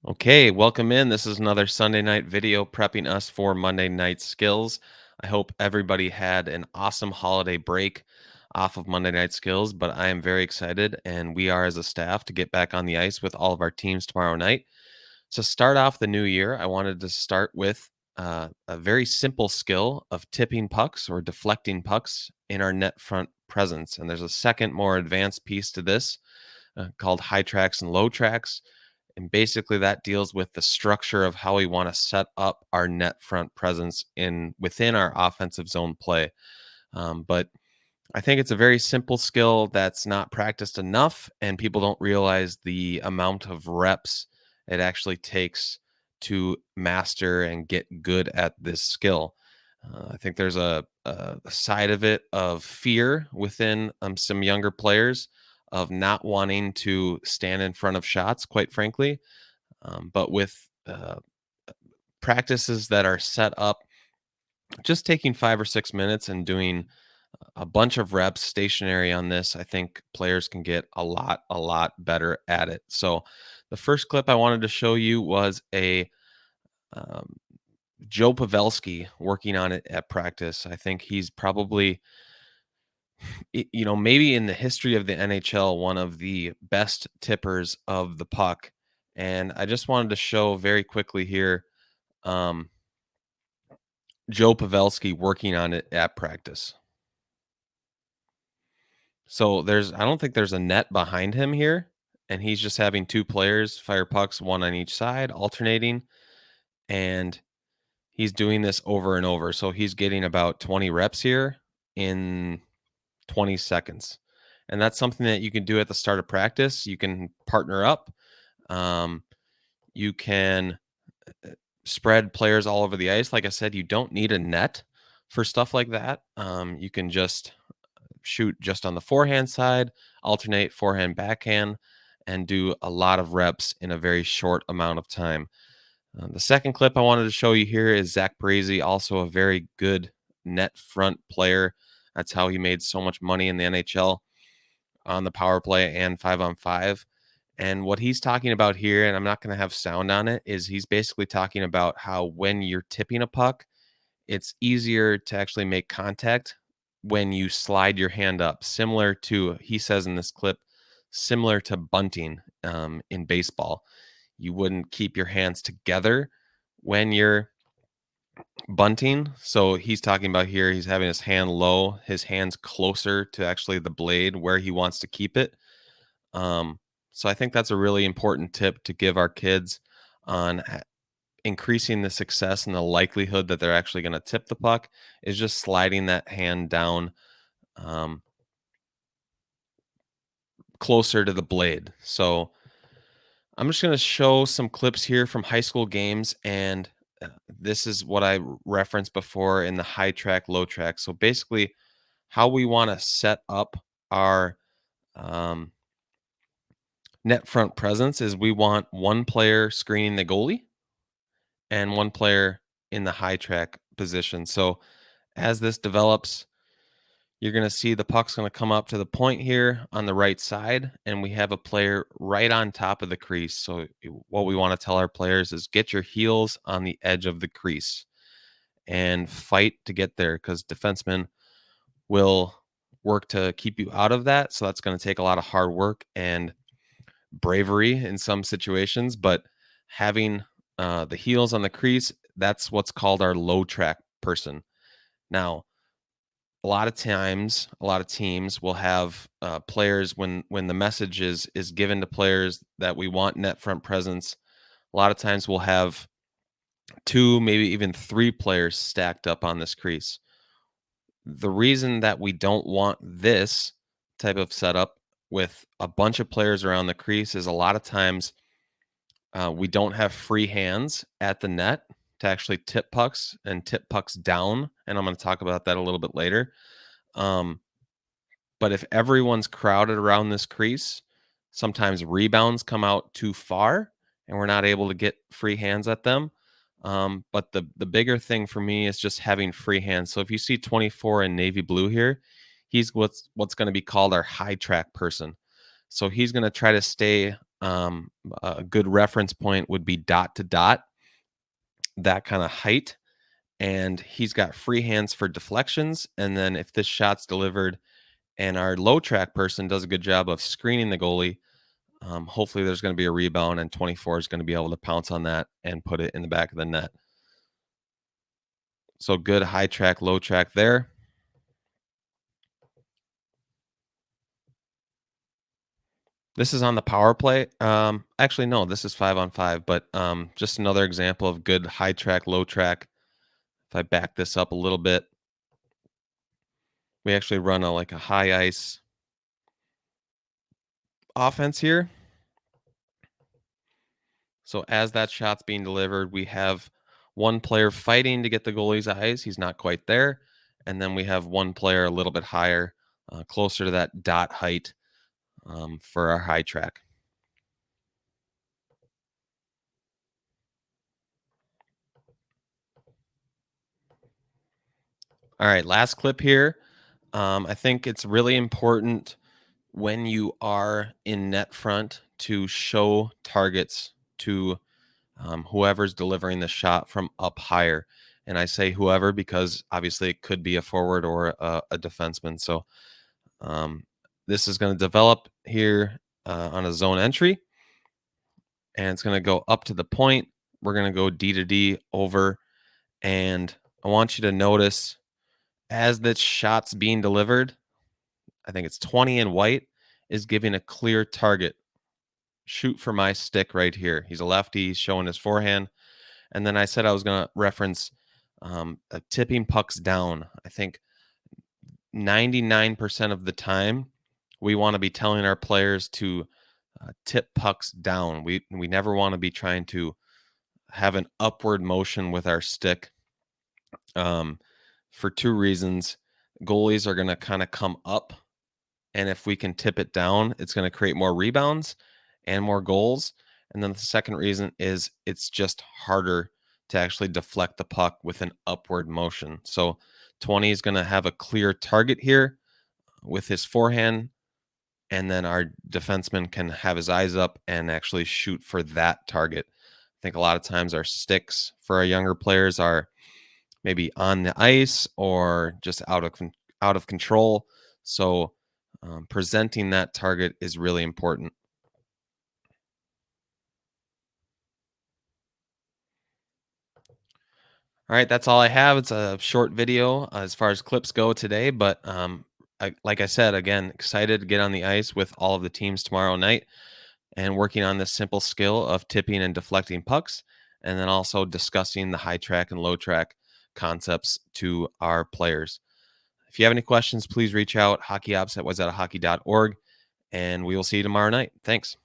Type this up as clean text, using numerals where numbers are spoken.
Okay, welcome in. This is another Sunday night video prepping us for Monday night skills. I hope everybody had an awesome holiday break off of Monday night skills, but I am very excited and we are as a staff to get back on the ice with all of our teams tomorrow night. To start off the new year, I wanted to start with a very simple skill of tipping pucks or deflecting pucks in our net front presence. And there's a second, more advanced piece to this called high tracks and low tracks. And basically that deals with the structure of how we want to set up our net front presence in within our offensive zone play. But I think it's a very simple skill that's not practiced enough, and people don't realize the amount of reps it actually takes to master and get good at this skill. I think there's a side of it of fear within some younger players of not wanting to stand in front of shots, quite frankly. But with practices that are set up, just taking 5 or 6 minutes and doing a bunch of reps stationary on this, I think players can get a lot better at it. So, the first clip I wanted to show you was a um, Joe Pavelski working on it at practice. I think he's probably, maybe in the history of the NHL, one of the best tippers of the puck. And I just wanted to show very quickly here um, Joe Pavelski working on it at practice. So I don't think there's a net behind him here, and he's just having two players fire pucks, one on each side, alternating, and he's doing this over and over. So he's getting about 20 reps here in 20 seconds. And that's something that you can do at the start of practice. You can partner up. Um, you can spread players all over the ice. Like I said, you don't need a net for stuff like that. You can just shoot just on the forehand side, alternate forehand, backhand, and do a lot of reps in a very short amount of time. The second clip I wanted to show you here is Zach Brazy, also a very good net front player. That's how he made so much money in the NHL on the power play and 5-on-5. And what he's talking about here, and I'm not going to have sound on it, is he's basically talking about how when you're tipping a puck, it's easier to actually make contact when you slide your hand up, similar to, he says in this clip, similar to bunting in baseball. You wouldn't keep your hands together when you're bunting. So he's talking about here, he's having his hand low, his hands closer to actually the blade where he wants to keep it. Um, so I think that's a really important tip to give our kids on increasing the success and the likelihood that they're actually going to tip the puck is just sliding that hand down um, closer to the blade. So I'm just going to show some clips here from high school games, and this is what I referenced before in the high track, low track. So basically, how we want to set up our um, net front presence is we want one player screening the goalie and one player in the high track position. So as this develops, you're going to see the puck's going to come up to the point here on the right side, and we have a player right on top of the crease. So what we want to tell our players is get your heels on the edge of the crease and fight to get there, because defensemen will work to keep you out of that. So that's going to take a lot of hard work and bravery in some situations, but having the heels on the crease, that's what's called our low track person. Now, a lot of times, a lot of teams will have players when the message is given to players that we want net front presence. A lot of times we'll have two, maybe even three players stacked up on this crease. The reason that we don't want this type of setup with a bunch of players around the crease is a lot of times we don't have free hands at the net to actually tip pucks and tip pucks down. And I'm going to talk about that a little bit later. Um, but if everyone's crowded around this crease, sometimes rebounds come out too far and we're not able to get free hands at them. But the bigger thing for me is just having free hands. So if you see 24 in navy blue here, he's what's going to be called our high track person. So he's going to try to stay Um, a good reference point would be dot to dot, that kind of height. And he's got free hands for deflections. And then if this shot's delivered and our low track person does a good job of screening the goalie, hopefully there's going to be a rebound and 24 is going to be able to pounce on that and put it in the back of the net. So good high track, low track there. This is on the power play. Actually, no, this is 5-on-5, but just another example of good high track, low track. If I back this up a little bit, we actually run like a high ice offense here. So as that shot's being delivered, we have one player fighting to get the goalie's eyes. He's not quite there. And then we have one player a little bit higher, closer to that dot height for our high track. All right, last clip here. I think it's really important when you are in net front to show targets to whoever's delivering the shot from up higher. And I say whoever because obviously it could be a forward or a defenseman. So this is going to develop here on a zone entry, and it's going to go up to the point. We're going to go D to D over, and I want you to notice as this shot's being delivered, I think it's 20 in white, is giving a clear target. Shoot for my stick right here. He's a lefty, he's showing his forehand. And then I said I was going to reference tipping pucks down. I think 99% of the time, we want to be telling our players to tip pucks down. We never want to be trying to have an upward motion with our stick for two reasons. Goalies are going to kind of come up, and if we can tip it down, it's going to create more rebounds and more goals. And then the second reason is it's just harder to actually deflect the puck with an upward motion. So 20 is going to have a clear target here with his forehand, and then our defenseman can have his eyes up and actually shoot for that target. I think a lot of times our sticks for our younger players are maybe on the ice or just out of control. So presenting that target is really important. All right, that's all I have. It's a short video as far as clips go today, but like I said, again, excited to get on the ice with all of the teams tomorrow night and working on this simple skill of tipping and deflecting pucks, and then also discussing the high track and low track concepts to our players. If you have any questions, please reach out, hockeyops@wazatahockey.org, and we will see you tomorrow night. Thanks.